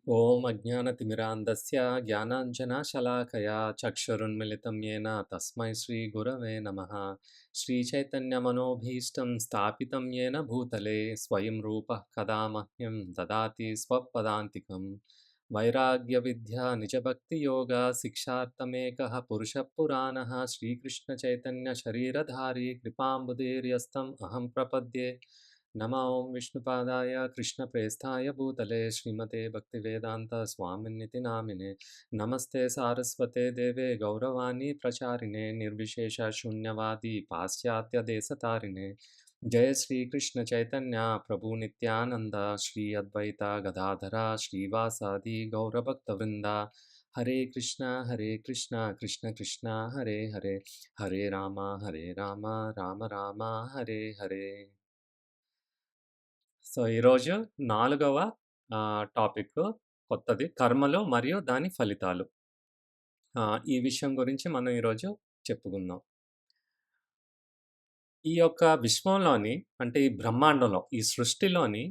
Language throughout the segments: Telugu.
ॐ अज्ञानतिमिरान्धस्य ज्ञानाञ्जनशलाकया चक्षुरुन्मिलितं येन तस्मै श्रीगुरवे नमः। श्रीचैतन्यमनोभीष्टं स्थापितं येन भूतले स्वयं रूपः कदा मह्यं ददाति स्वपदान्तिकं। वैराग्यविद्या निजभक्तियोगा शिक्षार्थमेकः पुरुषः पुराणः श्रीकृष्णचैतन्यशरीरधारी कृपाम्बुधीर्यस्तम् अहं प्रपद्ये। नमो ॐ विष्णुपादाय कृष्णप्रेष्ठाय भूतले श्रीमते भक्तिवेदान्तस्वामिन्निति नामिने। नमस्ते सारस्वते देवे गौरवाणी प्रचारिणे निर्विशेषशून्यवादी पाश्चात्यदेशतारिणे। जय श्रीकृष्ण चैतन्य प्रभु नित्यानंद श्री अद्वैता गदाधरा श्रीवासादि गौरभक्तवृंदा। हरे कृष्णा कृष्ण कृष्ण हरे हरे, हरे राम राम राम हरे हरे। సో, ఈరోజు నాలుగవ టాపిక్ కొత్తది. కర్మలు మరియు దాని ఫలితాలు. ఈ విషయం గురించి మనం ఈరోజు చెప్పుకుందాం. ఈ యొక్క విశ్వంలోని అంటే ఈ బ్రహ్మాండంలో, ఈ సృష్టిలోని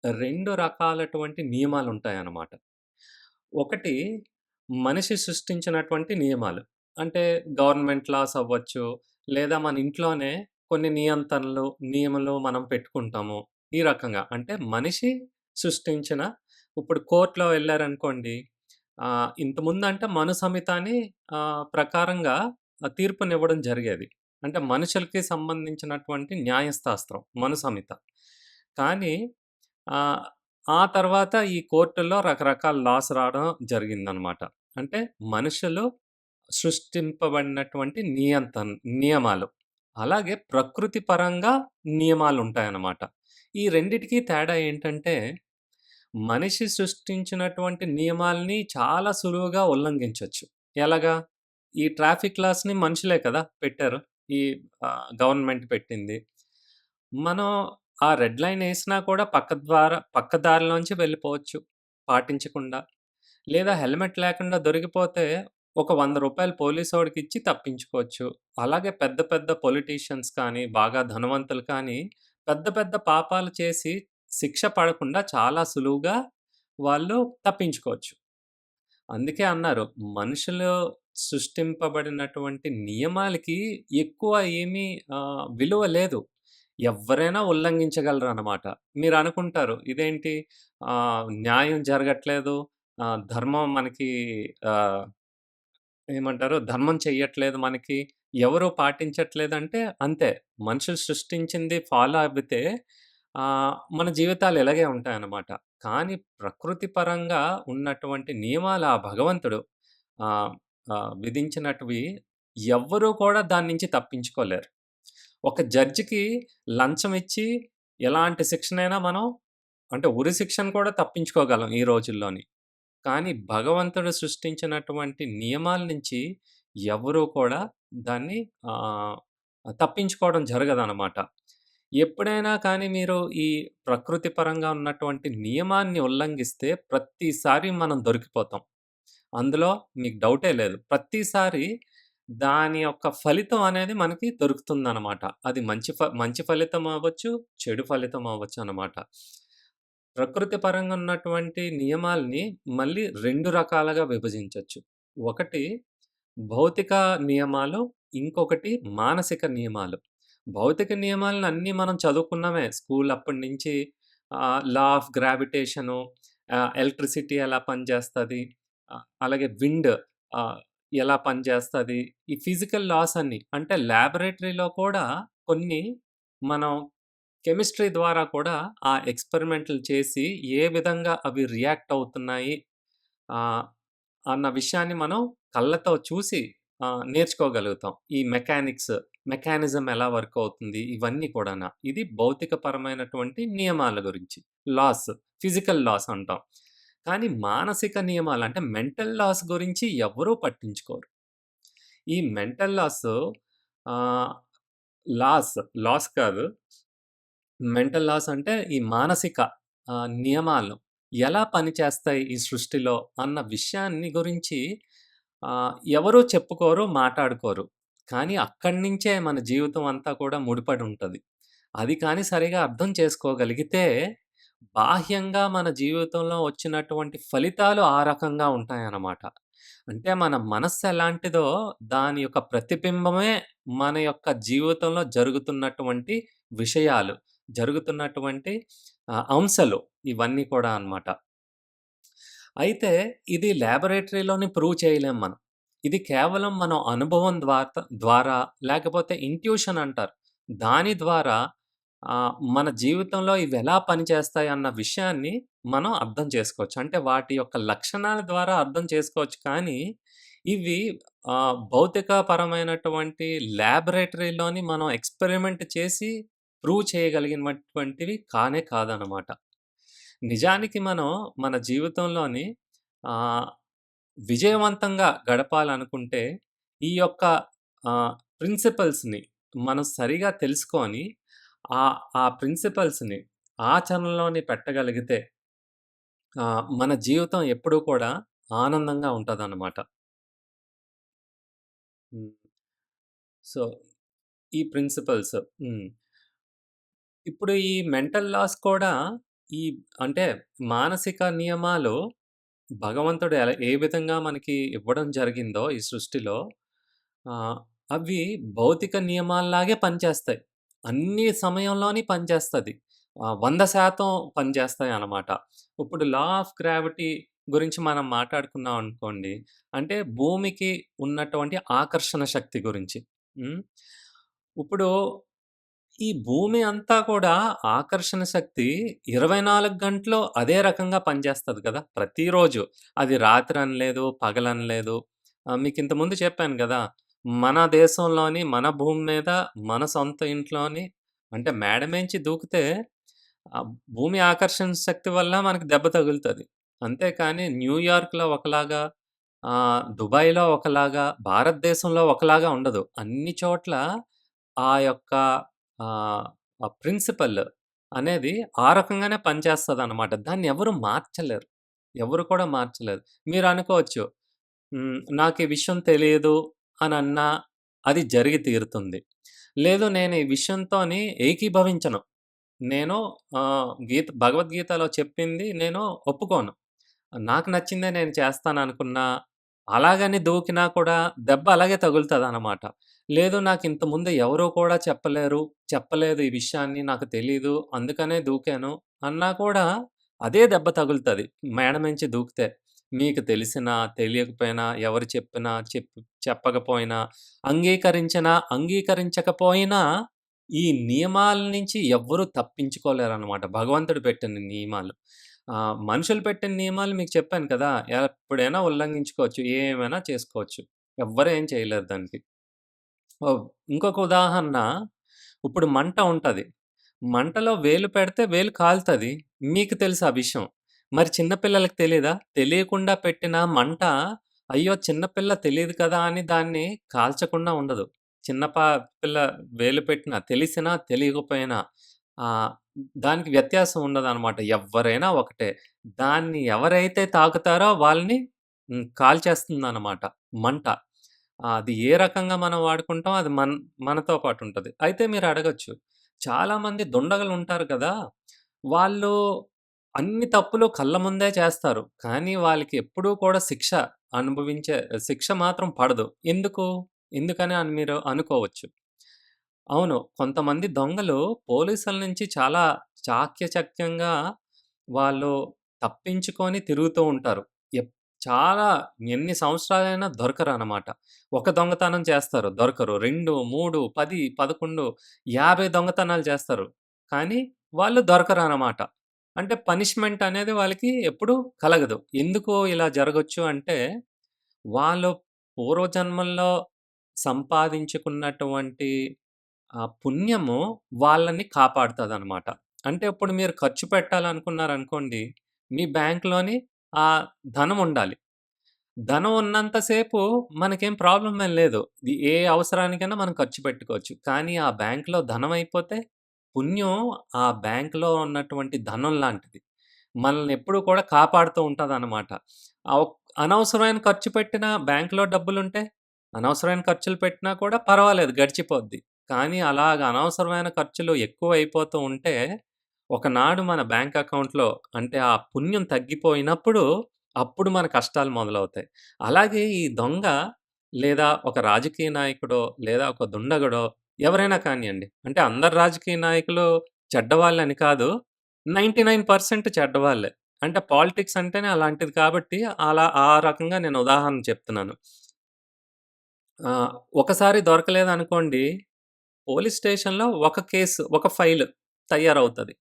2 రకాలటువంటి నియమాలుంటాయన్నమాట. ఒకటి మనిషి సృష్టించినటువంటి నియమాలు. అంటే గవర్నమెంట్ లాస్ అవ్వచ్చు, లేదా మన ఇంట్లోనే కొన్ని నియంత్రణలు, నియమాలు మనం పెట్టుకుంటాము. ఈ రకంగా అంటే మనిషి సృష్టించిన ఇప్పుడు కోర్ట్‌లో వెళ్లారనుకోండి, ఇంతకుముందంటే మను సంహిత అని ప్రకారంగా తీర్పునివ్వడం జరిగేది. అంటే మనుషులకి సంబంధించినటువంటి న్యాయశాస్త్రం మను సంహిత. కానీ ఆహ్, ఆ తర్వాత ఈ కోర్టుల్లో రకరకాల లాస్ రావడం జరిగిందనమాట. అంటే మనుషులు సృష్టింపబడినటువంటి నియమాలు. అలాగే ప్రకృతి పరంగా నియమాలుంటాయన్నమాట. ఈ రెండిటికి తేడా ఏంటంటే, మనిషి సృష్టించినటువంటి నియమాల్ని చాలా సులువుగా ఉల్లంఘించొచ్చు. ఎలాగా? ఈ ట్రాఫిక్ లాస్‌ని మనుషులే కదా పెట్టారు. ఈ గవర్నమెంట్ పెట్టింది. మనం ఆ రెడ్ లైన్ ఏసినా కూడా పక్క దారిలోంచి వెళ్ళిపోవచ్చు పాటించకుండా. లేదా హెల్మెట్ లేకుండా దొరికిపోతే ఒక రూ. 100 పోలీసోడికిచ్చి తప్పించుకోవచ్చు. అలాగే పెద్ద పెద్ద పొలిటీషియన్స్ కానీ, బాగా ధనవంతులు కానీ, పెద్ద పెద్ద పాపాలు చేసి శిక్ష పడకుండా చాలా సులువుగా వాళ్ళు తప్పించుకోవచ్చు. అందుకే అన్నారు, మనుషులు సృష్టింపబడినటువంటి నియమాలకి ఎక్కువ ఏమీ విలువ లేదు. ఎవ్వరైనా ఉల్లంఘించగలరనమాట. మీరనుకుంటారు ఇదేంటి న్యాయం జరగట్లేదు, ధర్మం మనకి ఆహ్, ఏమంటారు ధర్మం చెయ్యట్లేదు మనకి, ఎవరు పాటించట్లేదంటే అంతే. మనుషులు సృష్టించింది ఫాలో అవ్వితే మన జీవితాలు ఇలాగే ఉంటాయన్నమాట. కానీ ప్రకృతి పరంగా ఉన్నటువంటి నియమాలు ఆ భగవంతుడు ఆహ్, విధించినటివి ఎవ్వరూ కూడా దాని నుంచి తప్పించుకోలేరు. ఒక జడ్జికి లంచం ఇచ్చి ఎలాంటి శిక్షనైనా మనం అంటే ఉరి శిక్షను కూడా తప్పించుకోగలం ఈ రోజుల్లోని. కానీ భగవంతుడు సృష్టించినటువంటి నియమాల నుంచి ఎవరు కూడా దాన్ని ఆహ్, తప్పించుకోవడం జరగదనమాట. ఎప్పుడైనా కానీ మీరు ఈ ప్రకృతి పరంగా ఉన్నటువంటి నియమాన్ని ఉల్లంఘిస్తే ప్రతిసారి మనం దొరికిపోతాం. అందులో మీకు డౌటే లేదు. ప్రతిసారి దాని యొక్క ఫలితం అనేది మనకి దొరుకుతుందనమాట. అది మంచి ఫలితం అవ్వచ్చు, చెడు ఫలితం అవ్వచ్చనమాట. ప్రకృతి పరంగా ఉన్నటువంటి నియమాల్ని మళ్ళీ 2 రకాలుగా విభజించొచ్చు. ఒకటి భౌతిక నియమాలు, ఇంకొకటి మానసిక నియమాలు. భౌతిక నియమాలను అన్నీ మనం చదువుకున్నామే స్కూల్ అప్పటి నుంచి. లా ఆఫ్ గ్రావిటేషను, ఎలక్ట్రిసిటీ ఎలా పనిచేస్తది, అలాగే విండ్ ఆహ్, ఎలా పనిచేస్తది, ఈ ఫిజికల్ లాస్ అన్నీ. అంటే లాబొరేటరీలో కూడా కొన్ని మనం కెమిస్ట్రీ ద్వారా కూడా ఆ ఎక్స్‌పెరిమెంట్‌లు చేసి ఏ విధంగా అవి రియాక్ట్ అవుతున్నాయి ఆహ్, అన్న విషయాన్ని మనం కళ్ళతో చూసి నేర్చుకోగలుగుతాం. ఈ మెకానిజం ఎలా వర్క్ అవుతుంది ఇవన్నీ కూడాన. ఇది భౌతిక పరమైనటువంటి నియమాల గురించి. లాస్, ఫిజికల్ లాస్ అంటాం. కానీ మానసిక నియమాలు అంటే మెంటల్ లాస్ గురించి ఎవ్వరూ పట్టించుకోరు. ఈ మెంటల్ ఆహ్, లాస్, లాస్ కాదు. మెంటల్ లాస్ అంటే ఈ మానసిక నియమాలు ఎలా పనిచేస్తాయి ఈ సృష్టిలో అన్న విషయాన్ని గురించి ఎవరు చెప్పుకోరు, మాటాడుకోరు. కానీ అక్కడి నుంచే మన జీవితం అంతా కూడా ముడిపడి ఉంటది. అది కానీ సరిగా అర్థం చేసుకోగలిగితే బాహ్యంగా మన జీవితంలో వచ్చినటువంటి ఫలితాలు ఆ రకంగా ఉంటాయన్నమాట. అంటే మన మనస్సు ఎలాంటిదో దాని యొక్క ప్రతిబింబమే మన యొక్క జీవితంలో జరుగుతున్నటువంటి విషయాలు, జరుగుతున్నటువంటి అంశాలు ఇవన్నీ కూడా అన్నమాట. అయితే ఇది లాబొరేటరీలోని ప్రూవ్ చేయలేం మనం. ఇది కేవలం మనం అనుభవం ద్వారా లేకపోతే ఇంట్యూషన్ అంటారు. దాని ద్వారా మన జీవితంలో ఇవెలా పనిచేస్తాయన్న విషయాన్ని మనం అర్థం చేసుకోవచ్చు. అంటే వాటి యొక్క లక్షణాల ద్వారా అర్థం చేసుకోవచ్చు. కానీ ఇవి భౌతిక పరమైనటువంటి లాబొరేటరీలోని మనం ఎక్స్‌పెరిమెంట్ చేసి ప్రూవ్ చేయగలిగినటువంటివి కానే కాదనమాట. నిజానికి మనం మన జీవితంలోని ఆహ్, విజయవంతంగా గడపాలనుకుంటే, ఈ యొక్క ప్రిన్సిపల్స్‌ని మనం సరిగా తెలుసుకొని, ఆ ప్రిన్సిపల్స్‌ని ఆచరణలోని పెట్టగలిగితే మన జీవితం ఎప్పుడూ కూడా ఆనందంగా ఉంటదనమాట. హ్మ్. సో, ఈ ప్రిన్సిపల్స్. హ్మ్. ఇప్పుడు ఈ మెంటల్ లాస్ కూడా ఈ అంటే మానసిక నియమాలు భగవంతుడు ఏ విధంగా మనకి ఇవ్వడం జరిగిందో ఈ సృష్టిలో ఆహ్, అవి భౌతిక నియమాల్లాగే పనిచేస్తాయి. అన్ని సమయంలోని పనిచేస్తది. 100% పనిచేస్తాయన్నమాట. ఇప్పుడు లా ఆఫ్ గ్రావిటీ గురించి మనం మాట్లాడుకున్నాం అనుకోండి. అంటే భూమికి ఉన్నటువంటి ఆకర్షణ శక్తి గురించి. హ్మ్. ఇప్పుడు ఈ భూమి అంతా కూడా ఆకర్షణ శక్తి 24 గంటలు అదే రకంగా పనిచేస్తది కదా! ప్రతిరోజు. అది రాత్రని లేదు, పగలని లేదు. మీకింతకుముందు చెప్పాను గదా! మన దేశంలోని, మన భూమి మీద, మన సొంత ఇంట్లోని అంటే మేడ మీంచి దూకితే భూమి ఆకర్షణ శక్తి వల్ల మనకు దెబ్బ తగులుతది. అంతేకాని న్యూయార్క్‌లో ఒకలాగా, దుబాయ్‌లో ఒకలాగా, భారతదేశంలో ఒకలాగా ఉండదు. అన్ని చోట్ల ఆ యొక్క ఆహ్, ఆ ప్రిన్సిపల్ అనేది ఆ రకంగానే పనిచేస్తదనమాట. దాన్నెవరు మార్చలేరు. ఎవరు కూడా మార్చలేరు. మీరనుకోవచ్చు, నాకీ విషయం తెలియదు అనన్నా అది జరిగి తీరుతుంది. లేదు నేను ఈ విషయంతోని ఏకీభవించను. నేను భగవద్గీతలో చెప్పింది నేను ఒప్పుకోను. నాకు నచ్చిందే నేను చేస్తాననుకున్నా, అలాగని దూకినా కూడా దెబ్బ అలాగే తగులుతదనమాట. లేదు నాకింత ముందు ఎవరు కూడా చెప్పలేదు ఈ విషయాన్ని నాకు తెలీదు. అందుకనే దూకాను అన్నా కూడా అదే దెబ్బ తగులుతది. మేడ మించి దూకితే. మీకు తెలిసినా, తెలియకపోయినా, ఎవరు చెప్పినా, చెప్పకపోయినా, అంగీకరించినా, అంగీకరించకపోయినా ఈ నియమాల నుంచి ఎవ్వరు తప్పించుకోలేరనమాట. భగవంతుడు పెట్టిన నియమాలు. మనుషులు పెట్టిన నియమాలు మీకు చెప్పాను కదా! ఎప్పుడైనా ఉల్లంఘించుకోవచ్చు. ఏమైనా చేసుకోవచ్చు. ఎవ్వరు ఏం చేయలేరు దానికి. ఓహ్! ఇంకొక ఉదాహరణ ఇప్పుడు మంట ఉంటది. మంటలో వేలు పెడితే వేలు కాలుతది. మీకు తెలుసు ఆ విషయం. మరి చిన్న పిల్లలకి తెలీదా? తెలియకుండా పెట్టిన మంట, అయ్యో! చిన్న పిల్ల తెలీదు కదా! అని దాన్ని కాల్చకుండా ఉండదు. చిన్న పిల్ల వేలు పెట్టినా, తెలిసినా, తెలియకపోయినా ఆహ్, దానికి వ్యత్యాసం ఉండదనమాట. ఎవ్వరైనా ఒకటే. దాన్ని ఎవరైతే తాకుతారో వాళ్ళని కాల్చేస్తుందనమాట మంట. అది ఏ రకంగా మనం వాడుకుంటాం అది మనతో పాటుంటది. అయితే మీరడగొచ్చు, చాలామంది దుండగులుంటారు కదా! వాళ్ళు అన్ని తప్పులు కళ్ళ ముందే చేస్తారు. కానీ వాళ్ళకి ఎప్పుడూ కూడా అనుభవించే శిక్ష మాత్రం పడదు. ఎందుకు? ఎందుకని అని మీరు అనుకోవచ్చు. అవును. కొంతమంది దొంగలు పోలీసుల నుంచి చాలా చాకచక్యంగా వాళ్ళు తప్పించుకొని తిరుగుతూ ఉంటారు. ఎప్ చాలా ఎన్ని సంవత్సరాలైనా దొరకరనమాట. ఒక దొంగతనం చేస్తారు దొరకరు. 2, 3, 10, 11, 50 దొంగతనాలు చేస్తారు. కానీ వాళ్ళు దొరకరనమాట. అంటే పనిష్మెంట్ అనేది వాళ్ళకి ఎప్పుడూ కలగదు. ఎందుకు ఇలా జరగొచ్చు అంటే, వాళ్ళు పూర్వజన్మల్లో సంపాదించుకున్నటువంటి పుణ్యము వాళ్ళని కాపాడుతదనమాట. అంటే ఇప్పుడు మీరు ఖర్చు పెట్టాలనుకున్నారనుకోండి, మీ బ్యాంక్‌లోని ఆ ధనం ఉండాలి. ధనం ఉన్నంత సేపు మనకేం ప్రాబ్లమ్ ఏం లేదు. ఏ అవసరానికైనా మనం ఖర్చు పెట్టుకోవచ్చు. కానీ ఆ బ్యాంక్‌లో ధనం అయిపోతే, పుణ్యం ఆ బ్యాంక్‌లో ఉన్నటువంటి ధనం లాంటిది. మనల్ని ఎప్పుడూ కూడా కాపాడుతూ ఉంటదనమాట. ఆహ్, ఒక్ అనవసరమైన ఖర్చు పెట్టినా బ్యాంక్‌లో డబ్బులుంటే, అనవసరమైన ఖర్చులు పెట్టినా కూడా పర్వాలేదు గడిచిపోద్ది. కానీ అలాగ అనవసరమైన ఖర్చులు ఎక్కువైపోతూ ఉంటే, ఒకనాడు మన బ్యాంక్ అకౌంట్‌లో అంటే ఆ పుణ్యం తగ్గిపోయినప్పుడు, అప్పుడు మన కష్టాలు మొదలవుతాయి. అలాగే ఈ దొంగ లేదా ఒక రాజకీయ నాయకుడో, లేదా ఒక దుండగుడో ఎవరైనా కానియండి. అంటే అందరు రాజకీయ నాయకులు చెడ్డవాళ్ళని కాదు. 99% చెడ్డవాళ్ళే. అంటే పాలిటిక్స్ అంటేనే అలాంటిది కాబట్టి అలా ఆ రకంగా నేను ఉదాహరణ చెప్తున్నాను. ఒకసారి దొరకలేదనుకోండి, పోలీస్ స్టేషన్‌లో ఒక కేసు, ఒక ఫైలు తయారవుతది.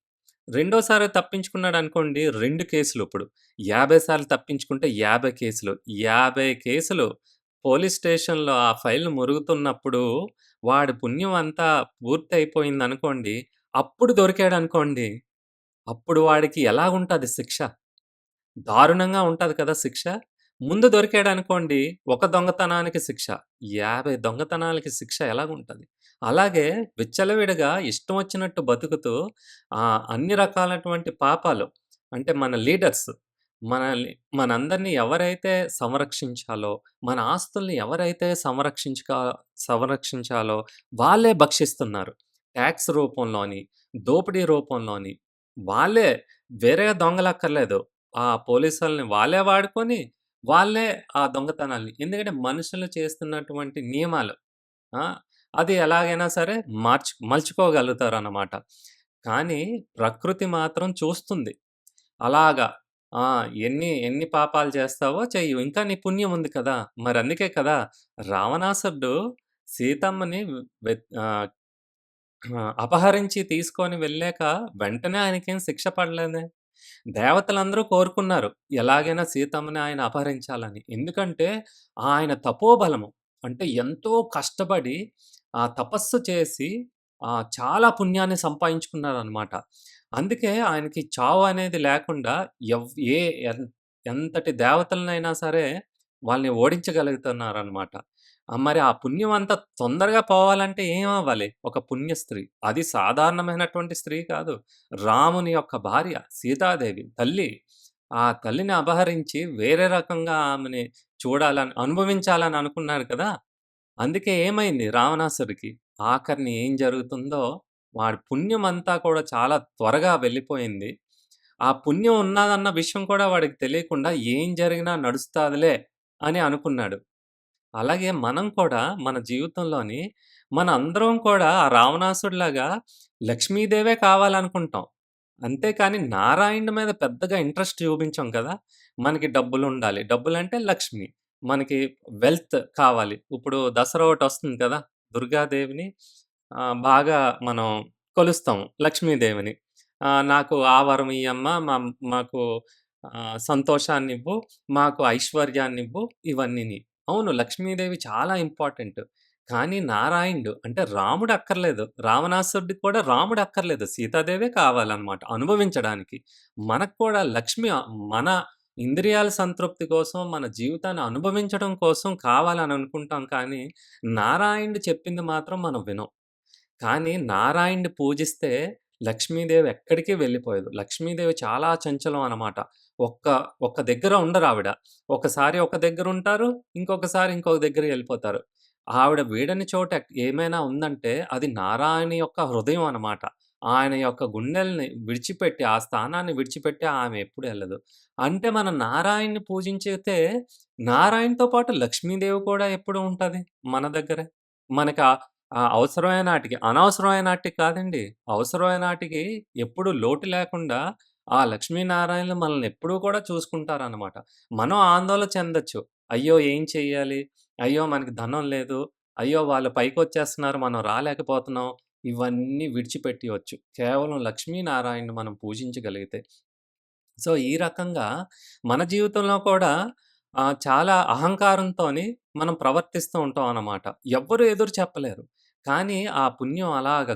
రెండోసారి తప్పించుకున్నాడనుకోండి 2 కేసులిప్పుడు. 50 సార్లు తప్పించుకుంటే 50 కేసులు. 50 కేసులు పోలీస్ స్టేషన్‌లో ఆ ఫైల్ మురుగుతున్నప్పుడు వాడి పుణ్యం అంతా పూర్తయిపోయిందనుకోండి, అప్పుడు దొరికాడనుకోండి, అప్పుడు వాడికి ఎలాగుంటది శిక్ష? దారుణంగా ఉంటది కదా శిక్ష. ముందు దొరికాడనుకోండి, ఒక దొంగతనానికి శిక్ష. 50 దొంగతనాలకి శిక్ష ఎలాగుంటది? అలాగే విచ్చలవిడిగా ఇష్టం వచ్చినట్టు బతుకుతూ అన్ని రకాలటువంటి పాపాలు అంటే మన లీడర్స్ మనల్ని మనందరిని ఎవరైతే సంరక్షించాలో, మన ఆస్తుల్ని ఎవరైతే సంరక్షించాలో వాళ్ళే భక్షిస్తున్నారు. టాక్స్ రూపంలోని, దోపిడీ రూపంలోని వాళ్ళే వేరే దొంగలక్కర్లేదు. పోలీసోళ్ళని వాళ్ళే వాడుకొని, వాళ్ళే ఆ దొంగతనాల్ని ఎందుకంటే మనుషులు చేస్తున్నటువంటి నియమాలు. ఆ! అది ఎలాగైనా సరే మలుచుకోగలుగుతారనమాట. కానీ ప్రకృతి మాత్రం చూస్తుంది. అలాగా ఆ! ఎన్ని పాపాలు చేస్తావో చెయ్యు. ఇంకా నీ పుణ్యం ఉంది కదా! మరందుకే కదా! రావణాసురుడు సీతమ్మని ఆహ్, అపహరించి తీసుకొని వెళ్ళాక వెంటనే ఆయనకేం శిక్ష పడలేదే. దేవతలందరూ కోరుకున్నారు. ఎలాగైనా సీతమ్మని ఆయన అపహరించాలని. ఎందుకంటే, ఆయన తపోబలము. అంటే ఎంతో కష్టపడి తపస్సు చేసి చాలా పుణ్యాన్ని సంపాదించుకున్నారనమాట. అందుకే ఆయనకి చావు అనేది లేకుండా ఎవ్ ఏ ఎన్ ఎంతటి దేవతలనైనా సరే వాళ్ళని ఓడించగలుగుతున్నారనమాట. మరి ఆ పుణ్యం అంతా తొందరగా పోవాలంటే ఏమవ్వాలి? ఒక పుణ్య స్త్రీ. అది సాధారణమైనటువంటి స్త్రీ కాదు. రాముని యొక్క భార్య సీతాదేవి తల్లి. ఆ తల్లిని అపహరించి వేరే రకంగా ఆమెని అనుభవించాలని అనుకున్నాడు కదా! అందుకే ఏమైంది రావణాసుడికి? ఆఖరిని ఏం జరుగుతుందో వాడి పుణ్యమంతా కూడా చాలా త్వరగా వెళ్ళిపోయింది. ఆ పుణ్యం ఉన్నాదన్న విషయం కూడా వాడికి తెలియకుండా ఏం జరిగినా నడుస్తాదిలే అని అనుకున్నాడు. అలాగే మనం కూడా మన జీవితంలోని మనందరం కూడా ఆ రావణాసుడిలాగా లక్ష్మీదేవే కావాలనుకుంటాం. అంతేకాని నారాయణుడి మీద పెద్దగా ఇంట్రెస్ట్ చూపించం కదా! మనకి డబ్బులుండాలి. డబ్బులంటే లక్ష్మి. మనకి వెల్త్ కావాలి. ఇప్పుడు దసరా ఒకటొస్తుంది కదా! దుర్గాదేవిని బాగా మనం కొలుస్తాం లక్ష్మీదేవిని. నాకు ఆ వరం ఇయ్యమ్మ, మాకు సంతోషాన్నివ్వు, మాకు ఐశ్వర్యాన్నివ్వు ఇవన్నీని. అవును. లక్ష్మీదేవి చాలా ఇంపార్టెంట్. కానీ నారాయణుడు అంటే రాముడు అక్కర్లేదు. రావణాసురుడికి కూడా రాముడు అక్కర్లేదు. సీతాదేవే కావాలనమాట అనుభవించడానికి. మనకు కూడా లక్ష్మి మన ఇంద్రియాల సంతృప్తి కోసం, మన జీవితాన్ని అనుభవించడం కోసం కావాలని అనుకుంటాం కానీ, నారాయణుడు చెప్పింది మాత్రం మనం వినం. కానీ నారాయణ్‌ని పూజిస్తే లక్ష్మీదేవి ఎక్కడికి వెళ్ళిపోయేదు. లక్ష్మీదేవి చాలా చంచలం అనమాట. ఒక్క ఒక్క దగ్గర ఉండరావిడ. ఒకసారి ఒక దగ్గరుంటారు. ఇంకొకసారి ఇంకొక దగ్గరికెళ్ళిపోతారు. ఆవిడ వీడని చోట ఏమైనా ఉందంటే అది నారాయణ యొక్క హృదయం అనమాట. ఆయన యొక్క గుండెల్ని విడిచిపెట్టి, ఆ స్థానాన్ని విడిచిపెట్టి ఆమె ఎప్పుడు ఎళ్ళదు. అంటే మనం నారాయణ్‌ని పూజించితే నారాయణ్‌తో పాటు లక్ష్మీదేవి కూడా ఎప్పుడు ఉంటది మన దగ్గరే. మనకు అవసరమైన ఆటికి, అనవసరమైన ఆటికి కాదండి. అవసరమైన ఆటికి ఎప్పుడు లోటు లేకుండా ఆ లక్ష్మీనారాయణలు మనల్ని ఎప్పుడూ కూడా చూసుకుంటారనమాట. మనం ఆందోళన చెందొచ్చు. అయ్యో! ఏం చెయ్యాలి? అయ్యో! మనకి ధనం లేదు. అయ్యో! వాళ్ళు పైకొచ్చేస్తున్నారు. మనం రాలేకపోతున్నాం. ఇవన్నీ విడిచిపెట్టేయొచ్చు. కేవలం లక్ష్మీనారాయణ్‌ని మనం పూజించగలిగితే. సో, ఈ రకంగా మన జీవితంలో కూడా చాలా అహంకారంతోని మనం ప్రవర్తిస్తూ ఉంటాం అన్నమాట. ఎవ్వరు ఎదురు చెప్పలేరు. కానీ ఆ పుణ్యం అలాగా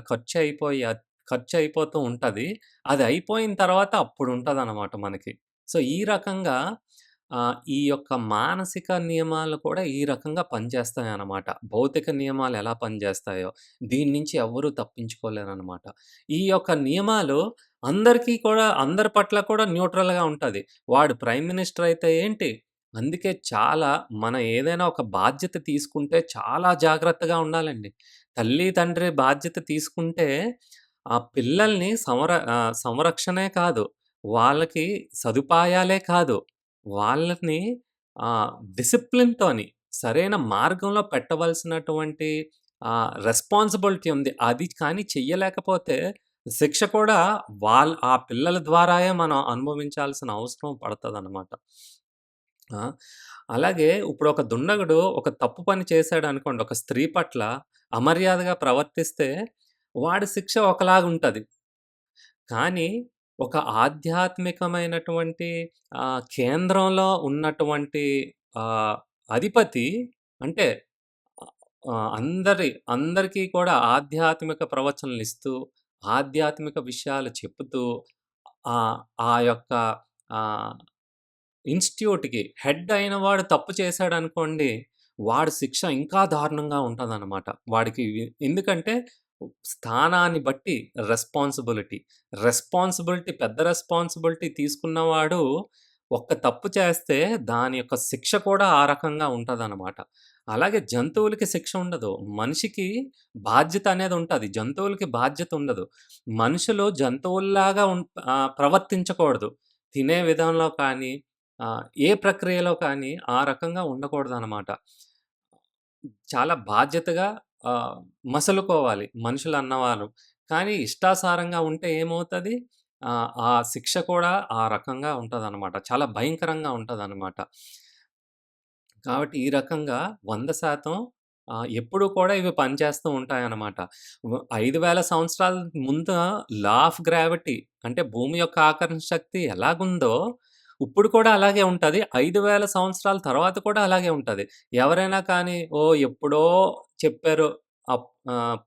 ఖర్చయిపోతూ ఉంటది. అది అయిపోయిన తర్వాత అప్పుడుంటదనమాట మనకి. సో, ఈ రకంగా ఈ యొక్క మానసిక నియమాలు కూడా ఈ రకంగా పనిచేస్తాయనమాట. భౌతిక నియమాలు ఎలా పనిచేస్తాయో దీని నుంచి ఎవ్వరు తప్పించుకోలేరనమాట. ఈ యొక్క నియమాలు అందరికీ కూడా అందరి పట్ల కూడా న్యూట్రల్‌గా ఉంటది. వాడు ప్రైమ్ మినిస్టర్ అయితే ఏంటి? అందుకే చాలా మనం ఏదైనా ఒక బాధ్యత తీసుకుంటే చాలా జాగ్రత్తగా ఉండాలండి. తల్లి, తండ్రి బాధ్యత తీసుకుంటే ఆ పిల్లల్ని సంరక్షణే కాదు, వాళ్ళకి సదుపాయాలే కాదు, వాళ్ళని డిసిప్లిన్‌తోని సరైన మార్గంలో పెట్టవలసినటువంటి రెస్పాన్సిబిలిటీ ఉంది. అది కానీ చెయ్యలేకపోతే శిక్ష కూడా ఆ పిల్లల ద్వారాయే మనం అనుభవించాల్సిన అవసరం పడతదనమాట. ఆ! అలాగే ఇప్పుడొక దుండగుడు ఒక తప్పు పని చేశాడనుకోండి, ఒక స్త్రీ పట్ల అమర్యాదగా ప్రవర్తిస్తే వాడి శిక్ష ఒకలాగుంటది. కానీ ఒక ఆధ్యాత్మికమైనటువంటి కేంద్రంలో ఉన్నటువంటి ఆహ్, అధిపతి అంటే అందరికీ కూడా ఆధ్యాత్మిక ప్రవచనలిస్తూ, ఆధ్యాత్మిక విషయాలు చెప్పుతూ ఆహ్, ఆ యొక్క ఆహ్ ఇన్‌స్టిట్యూట్‌కి హెడ్ అయిన వాడు తప్పు చేశాడనుకోండి, వాడి శిక్ష ఇంకా దారుణంగా ఉంటదనమాట. వాడికి ఎందుకంటే స్థానాన్ని బట్టి రెస్పాన్సిబిలిటీ. పెద్ద రెస్పాన్సిబిలిటీ తీసుకున్నవాడు ఒక్క తప్పు చేస్తే దాని యొక్క శిక్ష కూడా ఆ రకంగా ఉంటదనమాట. అలాగే జంతువులకి శిక్ష ఉండదు. మనిషికి బాధ్యత అనేది ఉంటది. జంతువులకి బాధ్యత ఉండదు. మనుషులు జంతువుల్లాగా ప్రవర్తించకూడదు. తినే విధానంలో కానీ ఏ ప్రక్రియలో కానీ ఆ రకంగా ఉండకూడదనమాట. చాలా బాధ్యతగా ఆహ్, మసలుకోవాలి మనుషులన్నవారు. కానీ ఇష్టాసారంగా ఉంటే ఏమవుతది? ఆ శిక్ష కూడా ఆ రకంగా ఉంటదనమాట. చాలా భయంకరంగా ఉంటదనమాట. కాబట్టి ఈ రకంగా 100% ఎప్పుడూ కూడా ఇవి పనిచేస్తూ ఉంటాయన్నమాట. 5,000 సంవత్సరాల ముందు లా ఆఫ్ గ్రావిటీ అంటే భూమి యొక్క ఆకర్షణ శక్తి ఎలాగుందో, ఇప్పుడు కూడా అలాగే ఉంటది. 5,000 సంవత్సరాల తర్వాత కూడా అలాగే ఉంటది. ఎవరైనా కానీ, ఓహ్! ఎప్పుడో చెప్పారు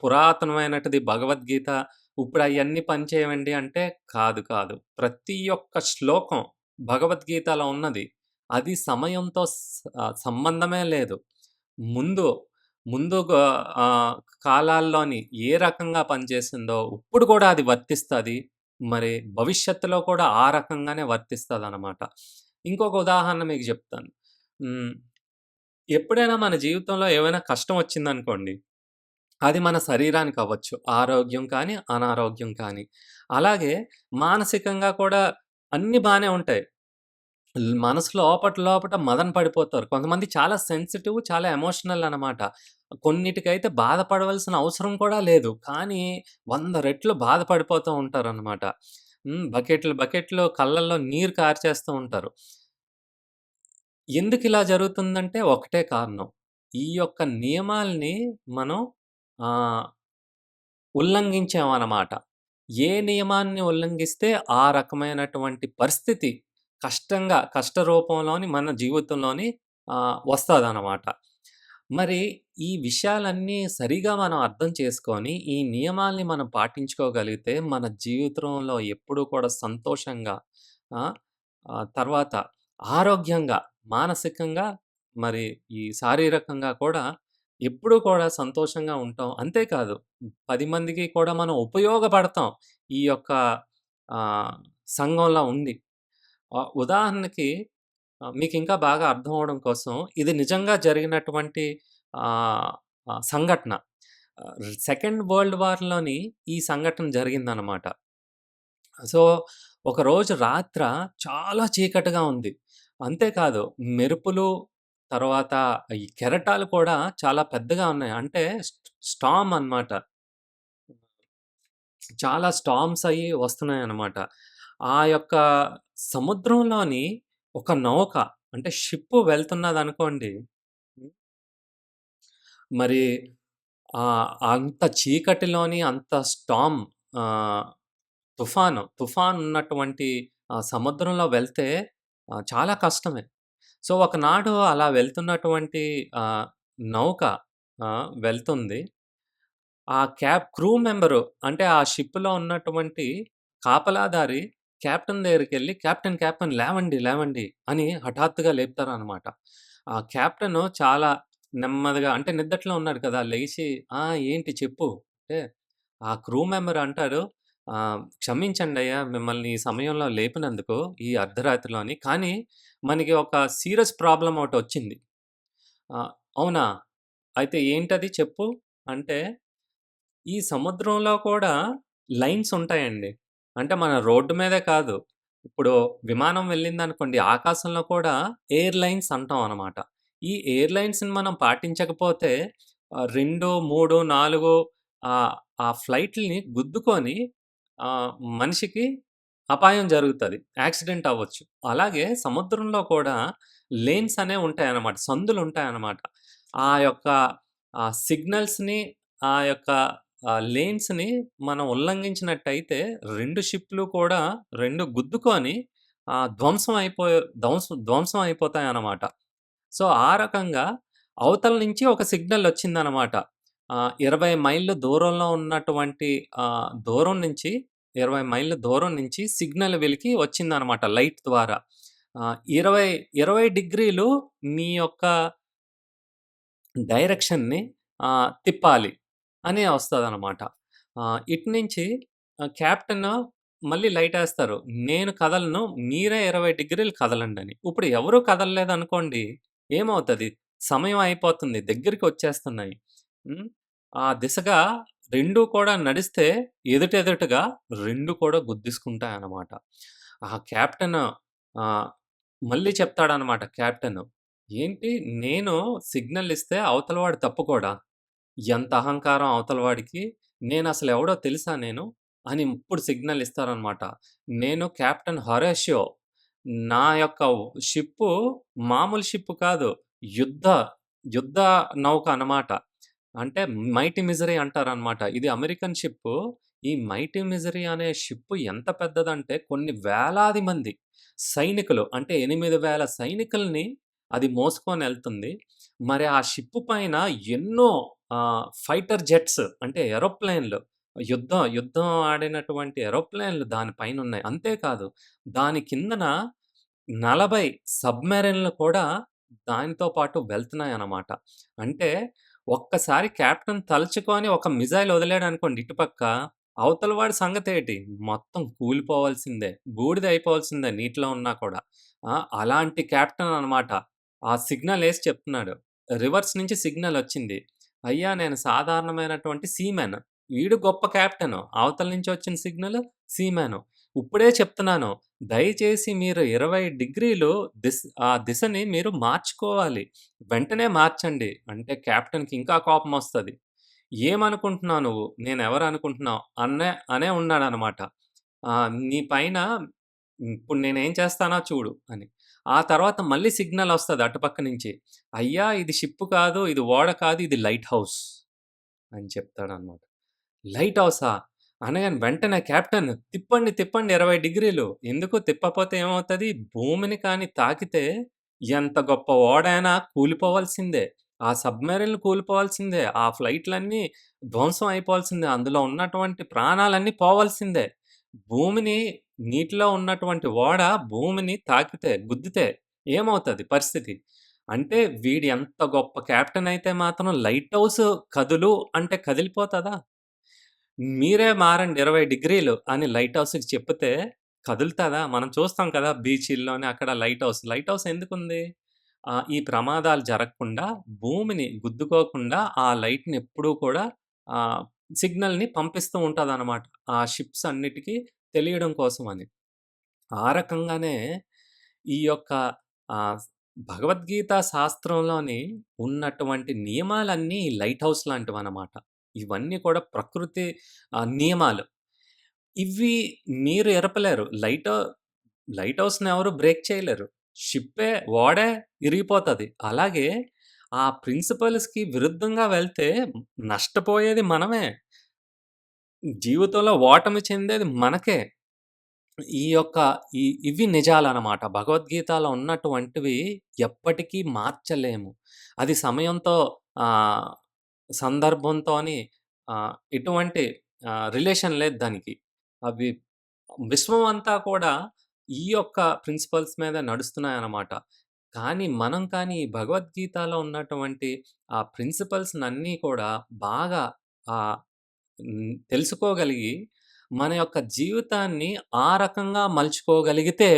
పురాతనమైనటిది భగవద్గీత, ఇప్పుడయన్నీ పనిచేయవండి అంటే కాదు, కాదు. ప్రతి ఒక్క శ్లోకం భగవద్గీతలో ఉన్నది. అది సమయంతో సంబంధమే లేదు. ముందు, ముందు కాలాల్లోని ఏ రకంగా పనిచేసిందో ఇప్పుడు కూడా అది వర్తిస్తది. మరి భవిష్యత్తులో కూడా ఆ రకంగానే వర్తిస్తదనమాట. ఇంకొక ఉదాహరణ మీకు జెప్తాను. హ్మ్. ఎప్పుడైనా మన జీవితంలో ఏవైనా కష్టం వచ్చిందనుకోండి, అది మన శరీరానికవ్వచ్చు. ఆరోగ్యం కానీ, అనారోగ్యం కానీ. అలాగే మానసికంగా కూడా అన్నీ బానే ఉంటాయి. మనసు లోపట మదన పడిపోతారు. కొంతమంది చాలా సెన్సిటివ్, చాలా ఎమోషనల్ అనమాట. కొన్నిటికైతే బాధపడవలసిన అవసరం కూడా లేదు. కానీ 100 రెట్లు బాధపడిపోతూ ఉంటారనమాట. బకెట్లు కళ్ళల్లో నీరు కార్చేస్తూ ఉంటారు. ఎందుకిలా జరుగుతుందంటే ఒకటే కారణం. ఈ యొక్క నియమాల్ని మనం ఆహ్, ఉల్లంఘించామనమాట. ఏ నియమాన్ని ఉల్లంఘిస్తే ఆ రకమైనటువంటి పరిస్థితి కష్ట రూపంలోని మన జీవితంలోని వస్తదనమాట. మరి ఈ విషయాలన్నీ సరిగా మనం అర్థం చేసుకొని, ఈ నియమాల్ని మనం పాటించుకోగలిగితే, మన జీవితంలో ఎప్పుడూ కూడా సంతోషంగా ఆ! తర్వాత ఆరోగ్యంగా, మానసికంగా మరి ఈ శారీరకంగా కూడా ఎప్పుడూ కూడా సంతోషంగా ఉంటాం. అంతేకాదు 10 మందికి కూడా మనం ఉపయోగపడతాం. ఈ యొక్క ఆహ్, సంఘంలో ఉండి. ఉదాహరణకి మీకింకా బాగా అర్థం అవ్వడం కోసం ఇది నిజంగా జరిగినటువంటి ఆహ్, సంఘటన. సెకండ్ వరల్డ్ వార్‌లోని ఈ సంఘటన జరిగిందనమాట. సో, ఒకరోజు చాలా చీకటిగా ఉంది. అంతేకాదు మెరుపులు, తర్వాత ఈ కెరటాలు కూడా చాలా పెద్దగా ఉన్నాయి. అంటే స్టార్మ్ అనమాట. చాలా స్టార్మ్స్ అయ్యి వస్తున్నాయన్నమాట. ఆ యొక్క సముద్రంలోని ఒక నౌక అంటే షిప్ వెళ్తున్నదనుకోండి. హ్మ్. మరి అంత చీకటిలోని అంత స్టార్మ్ ఆహ్, తుఫాన్ ఉన్నటువంటి సముద్రంలో వెళ్తే చాలా కష్టమే. సో, ఒకనాడు అలా వెళ్తున్నటువంటి ఆహ్, నౌక వెళ్తుంది. ఆ క్రూ మెంబరు అంటే ఆ షిప్‌లో ఉన్నటువంటి కాపలాదారి కెప్టెన్ దగ్గరికెళ్ళి "కెప్టెన్, కెప్టెన్ లేవండి, లేవండి" అని హఠాత్తుగా లేపుతారనమాట. ఆ కెప్టెను చాలా నెమ్మదిగా అంటే నిద్దట్లో ఉన్నాడు కదా! లెగిసి ఏంటి చెప్పు" అంటే ఆ క్రూ మెంబర్ అంటారు, "క్షమించండయ్యా మిమ్మల్ని ఈ సమయంలో లేపినందుకు ఈ అర్ధరాత్రిలోని. కానీ మనకి ఒక సీరియస్ ప్రాబ్లమ్ ఒకటొచ్చింది." "అవునా? అయితే ఏంటది చెప్పు" అంటే ఈ సముద్రంలో కూడా లైన్స్ ఉంటాయండి. అంటే మన రోడ్డు మీదే కాదు. ఇప్పుడు విమానం వెళ్ళిందనుకోండి, ఆకాశంలో కూడా ఎయిర్ లైన్స్ అంటాం అనమాట. ఈ ఎయిర్ లైన్స్‌ని మనం పాటించకపోతే 2, 3, 4 ఆ ఫ్లైట్‌లని గుద్దుకొని ఆహ్, మనిషికి అపాయం జరుగుతది. యాక్సిడెంట్ అవ్వచ్చు. అలాగే సముద్రంలో కూడా లేన్స్ అనేవి ఉంటాయన్నమాట. సందులుంటాయన్నమాట. ఆ యొక్క సిగ్నల్స్‌ని, ఆ యొక్క లేన్స్‌ని మనం ఉల్లంఘించినట్టయితే 2 షిప్‌లు కూడా 2 గుద్దుకొని ధ్వంసం అయిపోతాయన్నమాట. సో, ఆ రకంగా అవతల నుంచి ఒక సిగ్నలొచ్చిందనమాట. 20 మైళ్ళ దూరంలో ఉన్నటువంటి దూరం నుంచి 20 మైళ్ళ దూరం నుంచి సిగ్నల్ వెలికి వచ్చిందనమాట లైట్ ద్వారా. 20 డిగ్రీలు మీ యొక్క డైరెక్షన్‌ని తిప్పాలి అని ఒస్తదనమాట. ఇటు నుంచి కెప్టెను మళ్ళీ లైటేస్తారు. నేను కదలను. మీరే 20 డిగ్రీలు కదలండని. ఇప్పుడు ఎవరు కదలలేదనుకోండి ఏమవుతది? సమయం అయిపోతుంది. దగ్గరికొచ్చేస్తున్నాయి. హ్మ్. ఆ దిశగా 2 కూడా నడిస్తే ఎదుటెదుటుగా 2 కూడా గుద్దేసుకుంటాయనమాట. ఆ కెప్టెను ఆహ్, మళ్ళీ చెప్తాడనమాట కెప్టెను. ఏంటి నేను సిగ్నల్ ఇస్తే అవతల వాడు తప్పుకోడా? ఎంత అహంకారం అవతల వాడికి. నేనసలెవడో తెలుసా నేను? అని ఇప్పుడు సిగ్నల్ ఇస్తారనమాట. నేను కెప్టెన్ హొరాషియో. నా యొక్క షిప్పు మామూలు షిప్ కాదు. యుద్ధ, యుద్ధ నౌక అనమాట. అంటే 'మైటీ మిజరీ' అంటారనమాట. ఇది అమెరికన్ షిప్పు. ఈ 'మైటీ మిజరీ' అనే షిప్పు ఎంత పెద్దదంటే కొన్ని వేలాది మంది సైనికులు అంటే 8,000 సైనికుల్ని అది మోసుకొనెళ్తుంది. మరి ఆ షిప్ పైన ఎన్నో ఫైటర్ జెట్స్ అంటే ఏరోప్లేన్‌లు యుద్ధం ఆడినటువంటి ఏరోప్లేన్‌లు దాని పైనున్నాయి. అంతే కాదు దాని కిందన 40 సబ్‌మెరైన్‌లు కూడా దానితో పాటు వెళ్తున్నాయన్నమాట. అంటే ఒక్కసారి కెప్టెన్ తలుచుకొని ఒక మిసైల్ వదిలాడనుకోండి ఇటుపక్క, అవతల వాడి సంగతేటి మొత్తం కూలిపోవాల్సిందే. బూడిదయిపోవాల్సిందే నీటిలో ఉన్నా కూడా. అలాంటి కెప్టెన్ అనమాట. ఆ సిగ్నలేసి చెప్తున్నాడు. రివర్స్ నుంచి సిగ్నలొచ్చింది. అయ్యా! నేను సాధారణమైనటువంటి సీమన్. వీడు గొప్ప కెప్టెను. అవతల నుంచి వచ్చిన సిగ్నల్ సీమను. ఇప్పుడే చెప్తున్నాను. దయచేసి మీరు 20 డిగ్రీలు ఆ దిశని మీరు మార్చుకోవాలి. వెంటనే మార్చండి. అంటే కెప్టెన్‌కి ఇంకా కోపమొస్తది. "ఏమనుకుంటున్నావు నువ్వు? నేనెవరనుకుంటున్నావు?" అనే ఉన్నాడనమాట. "నీ పైన ఇప్పుడు నేనేం చేస్తానో చూడు" అని. ఆ తర్వాత మళ్ళీ సిగ్నలొస్తది అటుపక్క నుంచి. "అయ్యా! ఇది షిప్ కాదు, ఇది ఓడ కాదు, ఇది లైట్ హౌస్" అని చెప్తాడనమాట. లైట్ హౌసా? అనగానే వెంటనే కెప్టెన్ తిప్పండి 20 డిగ్రీలు. ఎందుకు తిప్పపోతే ఏమవుతది? భూమిని కానీ తాకితే ఎంత గొప్ప ఓడైనా కూలిపోవాల్సిందే. ఆ సబ్‌మెరైన్‌లు కూలిపోవాల్సిందే. ఆ ఫ్లైట్‌లన్నీ ధ్వంసం అయిపోవాల్సిందే. అందులో ఉన్నటువంటి ప్రాణాలన్నీ పోవాల్సిందే. భూమిని నీటిలో ఉన్నటువంటి ఓడ భూమిని తాకితే, గుద్దితే ఏమవుతది పరిస్థితి? అంటే వీడు ఎంత గొప్ప కెప్టెన్ అయితే మాత్రం లైట్ హౌస్ కదులు అంటే కదిలిపోతదా? మీరే మారండి 20 డిగ్రీలు అని లైట్ హౌస్‌కి చెప్తే కదులుతదా? మనం చూస్తాం కదా! బీచీల్లోని అక్కడ లైట్ హౌస్. లైట్ హౌస్ ఎందుకుంది? ఈ ప్రమాదాలు జరగకుండా భూమిని గుద్దుకోకుండా ఆ లైట్‌ని ఎప్పుడూ కూడా ఆహ్, సిగ్నల్‌ని పంపిస్తూ ఉంటదనమాట. ఆ షిప్స్ అన్నిటికి తెలియడం కోసమని. ఆ రకంగానే ఈ యొక్క ఆహ్, భగవద్గీత శాస్త్రంలోని ఉన్నటువంటి నియమాలన్నీ లైట్ హౌస్ లాంటివనమాట. ఇవన్నీ కూడా ప్రకృతి నియమాలు. ఇవి మీరు ఎరపలేరు. లైట్ హౌస్‌ని ఎవరు బ్రేక్ చేయలేరు. ఓడే ఇరిగిపోతది. అలాగే ఆ ప్రిన్సిపల్స్‌కి విరుద్ధంగా వెళ్తే నష్టపోయేది మనమే. జీవితంలో ఓటమి చెందేది మనకే. ఈ యొక్క ఇవి నిజాలనమాట. భగవద్గీతలో ఉన్నటువంటివి ఎప్పటికీ మార్చలేము. అది సమయంతో ఆహ్, సందర్భంతోని ఎటువంటి రిలేషన్ లేదు దానికి. అవి విశ్వం అంతా కూడా ఈ యొక్క ప్రిన్సిపల్స్ మీద నడుస్తున్నాయనమాట. కానీ మనం కానీ ఈ భగవద్గీతలో ఉన్నటువంటి ఆ ప్రిన్సిపల్స్‌నన్నీ కూడా బాగా ఆహ్, తెలుసుకోగలిగి మన యొక్క జీవితాన్ని ఆ రకంగా మలుచుకోగలిగితే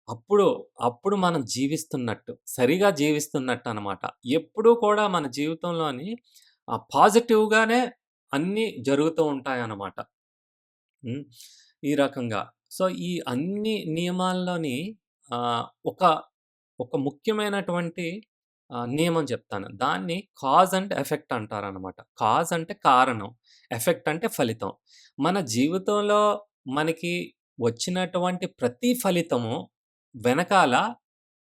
అప్పుడు, అప్పుడు మనం జీవిస్తున్నట్టు. సరిగా జీవిస్తున్నట్టనమాట. ఎప్పుడూ కూడా మన జీవితంలోని పాజిటివ్‌గానే అన్నీ జరుగుతూ ఉంటాయనమాట. హ్మ్. ఈ రకంగా. సో, ఈ అన్ని నియమాల్లోని ఆహ్, ఒక ఒక ముఖ్యమైనటువంటి నియమం చెప్తాను. దాన్ని కాజ్ అండ్ ఎఫెక్ట్ అంటారనమాట. కాజ్ అంటే కారణం, ఎఫెక్ట్ అంటే ఫలితం. మన జీవితంలో మనకి వచ్చినటువంటి ప్రతి ఫలితము వెనకాల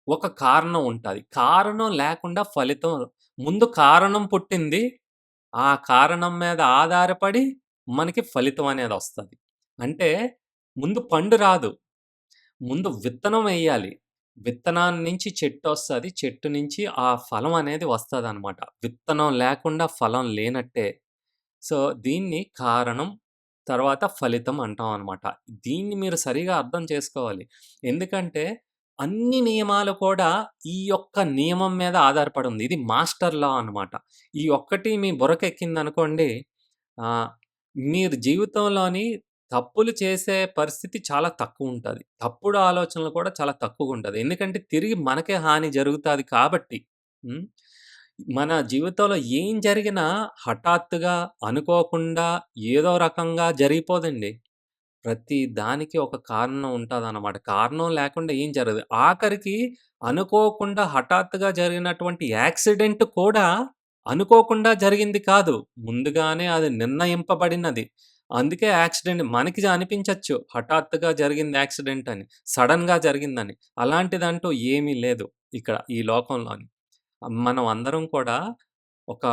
ఒక కారణం ఉంటది. కారణం లేకుండా ఫలితం ముందు కారణం పుట్టింది. ఆ కారణం మీద ఆధారపడి మనకి ఫలితం అనేదొస్తది. అంటే ముందు పండు రాదు. ముందు విత్తనం ఎయ్యాలి. విత్తనాన్ని నుంచి చెట్టొస్తది. చెట్టు నుంచి ఆ ఫలం అనేది వస్తదనమాట. విత్తనం లేకుండా ఫలం లేనట్టే. సో, దీన్ని కారణం, తర్వాత ఫలితం అంటాం అనమాట. దీన్ని మీరు సరిగా అర్థం చేసుకోవాలి. ఎందుకంటే, అన్ని నియమాలు కూడా ఈ యొక్క నియమం మీద ఆధారపడి ఉంది. ఇది మాస్టర్ లా అనమాట. ఈ ఒక్కటి మీ బుర్రకెక్కిందనుకోండి, ఆహ్, మీరు జీవితంలోని తప్పులు చేసే పరిస్థితి చాలా తక్కువుంటది. తప్పుడు ఆలోచనలు కూడా చాలా తక్కువుంటది. ఎందుకంటే, తిరిగి మనకే హాని జరుగుతాది కాబట్టి. హ్మ్. మన జీవితంలో ఏం జరిగినా హఠాత్తుగా, అనుకోకుండా, ఏదో రకంగా జరిగిపోదండి. ప్రతి దానికి ఒక కారణం ఉంటదనమాట. కారణం లేకుండా ఏం జరగదు. ఆఖరికి అనుకోకుండా హఠాత్తుగా జరిగినటువంటి యాక్సిడెంట్ కూడా అనుకోకుండా జరిగింది కాదు. ముందుగానే అది నిర్ణయింపబడినది. అందుకే యాక్సిడెంట్ మనకి అనిపించొచ్చు హఠాత్తుగా జరిగింది యాక్సిడెంట్ అని. సడెన్‌గా జరిగిందని. అలాంటిదంటూ ఏమీ లేదు ఇక్కడ ఈ లోకంలోని. మనం అందరం కూడా ఒక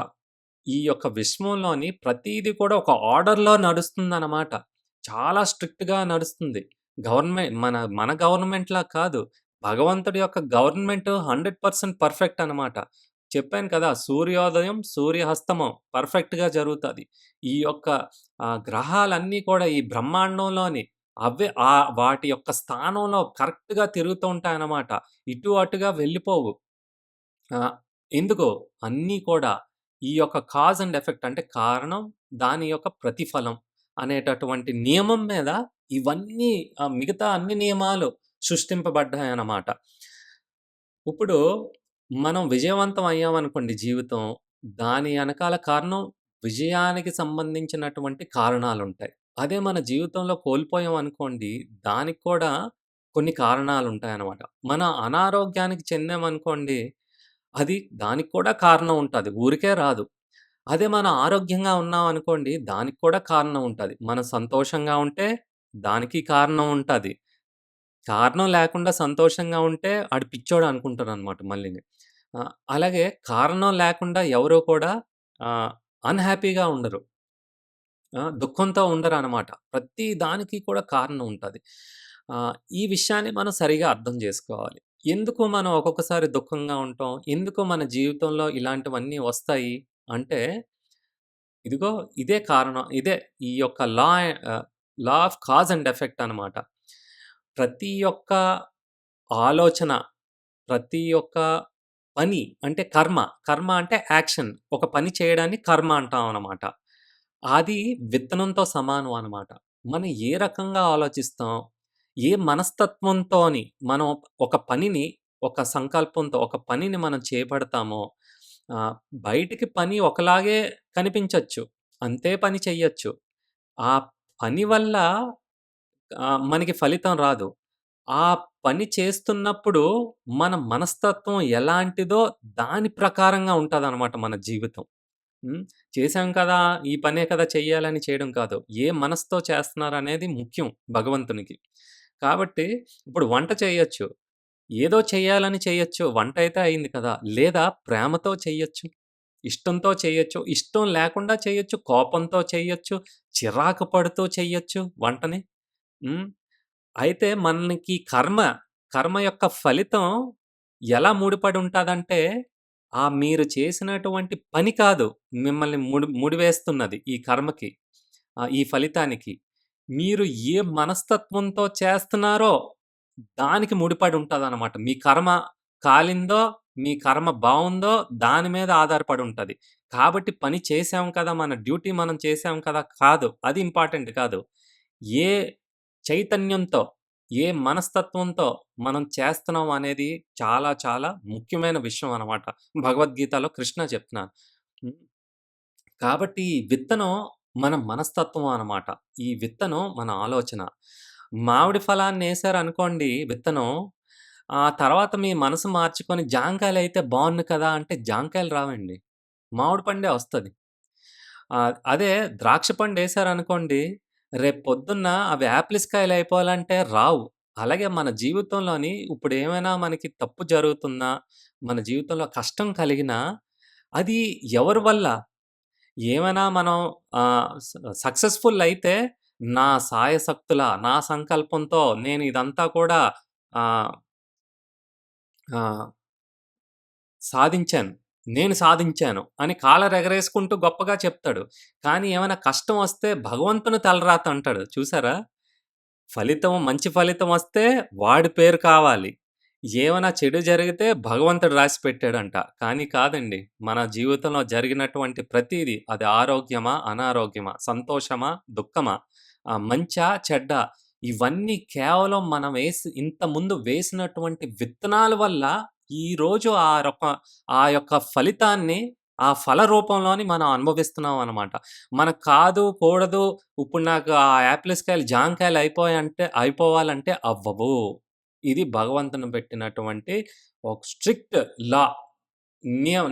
ఈ యొక్క విశ్వంలోని ప్రతీది కూడా ఒక ఆర్డర్‌లో నడుస్తుందనమాట. చాలా స్ట్రిక్ట్‌గా నడుస్తుంది. మన మన గవర్నమెంట్‌లా కాదు. భగవంతుడి యొక్క గవర్నమెంట్ 100% పర్ఫెక్ట్ అనమాట. చెప్పాను కదా! సూర్యోదయం, సూర్యాస్తమం పర్ఫెక్ట్‌గా జరుగుతది. ఈ యొక్క గ్రహాలన్నీ కూడా ఈ బ్రహ్మాండంలోని వాటి యొక్క స్థానంలో కరెక్ట్‌గా తిరుగుతూ ఉంటాయన్నమాట. ఇటు అటుగా వెళ్ళిపోవు. ఆ! ఎందుకో అన్నీ కూడా ఈ యొక్క కాజ్ అండ్ ఎఫెక్ట్ అంటే కారణం, దాని యొక్క ప్రతిఫలం అనేటటువంటి నియమం మీద ఇవన్నీ మిగతా అన్ని నియమాలు సృష్టింపబడ్డాయన్నమాట. ఇప్పుడు మనం విజయవంతం అయ్యామనుకోండి జీవితం, దాని ఎనకాల కారణం విజయానికి సంబంధించినటువంటి కారణాలుంటాయి. అదే మన జీవితంలో కోల్పోయామనుకోండి, దానికి కూడా కొన్ని కారణాలుంటాయన్నమాట. మన అనారోగ్యానికి చెందామనుకోండి, దానికి కూడా కారణం ఉంటది. ఊరికే రాదు. అదే మనం ఆరోగ్యంగా ఉన్నామనుకోండి, దానికి కూడా కారణం ఉంటది. మనం సంతోషంగా ఉంటే దానికి కారణం ఉంటది. కారణం లేకుండా సంతోషంగా ఉంటే ఆడు పిచ్చోడు అనుకుంటారనమాట మళ్ళీని. అలాగే కారణం లేకుండా ఎవరు కూడా ఆహ్, అన్‌హ్యాపీగా ఉండరు. దుఃఖంతో ఉండరనమాట. ప్రతి దానికి కూడా కారణం ఉంటది. ఈ విషయాన్ని మనం సరిగా అర్థం జేసుకోవాలి. ఎందుకు మనం ఒక్కొక్కసారి దుఃఖంగా ఉంటాం? ఎందుకు మన జీవితంలో ఇలాంటివన్నీ వస్తాయి? అంటే ఇదిగో ఇదే కారణం. ఇదే ఈ యొక్క law of cause and effect అనమాట. ప్రతి ఒక్క ఆలోచన, ప్రతి ఒక్క పని అంటే కర్మ. కర్మ అంటే యాక్షన్. ఒక పని చేయడాన్ని కర్మ అంటామనమాట. అది విత్తనంతో సమానం అనమాట. మనం ఏ రకంగా ఆలోచిస్తాం, ఏ మనస్తత్వంతోని మనం ఒక పనిని, ఒక సంకల్పంతో ఒక పనిని మనం చేపడతామో, ఆహ్, బయటికి పని ఒకలాగే కనిపించొచ్చు. అంతే పని చెయ్యొచ్చు. ఆ పని వల్ల మనకి ఫలితం రాదు. ఆ పని చేస్తున్నప్పుడు మన మనస్తత్వం ఎలాంటిదో దాని ప్రకారంగా ఉంటదనమాట మన జీవితం. హ్మ్. చేశాం కదా! ఈ పనే కదా చెయ్యాలని చేయడం కాదు. ఏ మనసుతో చేస్తున్నారనేది ముఖ్యం భగవంతునికి. కాబట్టి ఇప్పుడు వంట చేయొచ్చు. ఏదో చేయాలని చేయొచ్చు. వంటయితే అయింది కదా! లేదా ప్రేమతో చెయ్యొచ్చు. ఇష్టంతో చేయొచ్చు. ఇష్టం లేకుండా చేయొచ్చు. కోపంతో చేయొచ్చు. చిరాకు పడుతూ చెయ్యొచ్చు వంటని. హ్మ్. అయితే మనకి కర్మ యొక్క ఫలితం ఎలా ముడిపడి ఉంటాదంటే, మీరు చేసినటువంటి పని కాదు మిమ్మల్ని ముడివేస్తున్నది ఈ కర్మకి. ఈ ఫలితానికి. మీరు ఏ మనస్తత్వంతో చేస్తున్నారో దానికి ముడిపడి ఉంటదనమాట. మీ కర్మ కాలిందో, మీ కర్మ బావుందో దాని మీద ఆధారపడి ఉంటది. కాబట్టి పని చేశాం కదా! మన డ్యూటీ మనం చేశాం కదా! కాదు. అది ఇంపార్టెంట్ కాదు. ఏ చైతన్యంతో, ఏ మనస్తత్వంతో మనం చేస్తున్నాం అనేది చాలా చాలా ముఖ్యమైన విషయం అనమాట. భగవద్గీతలో కృష్ణ చెప్తున్నారు. హ్మ్. కాబట్టి ఈ విత్తనం మన మనస్తత్వం అనమాట. ఈ విత్తనం మన ఆలోచన. మామిడి ఫలాన్నేసారనుకోండి విత్తనం, ఆ తర్వాత మీ మనసు మార్చుకొని జాంకాయలైతే బావుండు కదా! అంటే జాంకాయలు రావండి. మామిడి పండే వస్తది. అదే ద్రాక్ష పండేసారనుకోండి, రేపు పొద్దున్న అవి యాపిల్స్ కాయలయిపోవాలంటే రావు. అలాగే మన జీవితంలోని ఇప్పుడేమైనా మనకి తప్పు జరుగుతున్నా, మన జీవితంలో కష్టం కలిగినా, అది ఎవరి వల్ల? ఏమైనా మనం సక్సెస్‌ఫుల్ అయితే నా శాయశక్తుల, నా సంకల్పంతో నేను ఇదంతా కూడా ఆహ్, ఆహ్, సాధించాను. నేను సాధించాను అని కాలరెగరేసుకుంటూ గొప్పగా చెప్తాడు. కానీ ఏమైనా కష్టం వస్తే భగవంతుని తలరాత అంటాడు. చూసారా? మంచి ఫలితం వస్తే వాడి పేరు కావాలి. ఏమైనా చెడు జరిగితే భగవంతుడు రాసిపెట్టాడంట. కానీ కాదండి. మన జీవితంలో జరిగినటువంటి ప్రతీదీ అది ఆరోగ్యమా? అనారోగ్యమా? సంతోషమా? దుఃఖమా? మంచా? చెడ్డా? ఇవన్నీ కేవలం మనం ఇంతకుముందు వేసినటువంటి విత్తనాల వల్ల ఈరోజు ఆ యొక్క ఫలితాన్ని ఆ ఫల రూపంలోని మనం అనుభవిస్తున్నాం అనమాట. మనకు కాదు, కూడదు ఇప్పుడు నాకు ఆ యాపిల్స్ కాయలు, జాంకాయలు అయిపోవాలంటే అవ్వవు. ఇది భగవంతుని పెట్టినటువంటి ఒక స్ట్రిక్ట్ లా.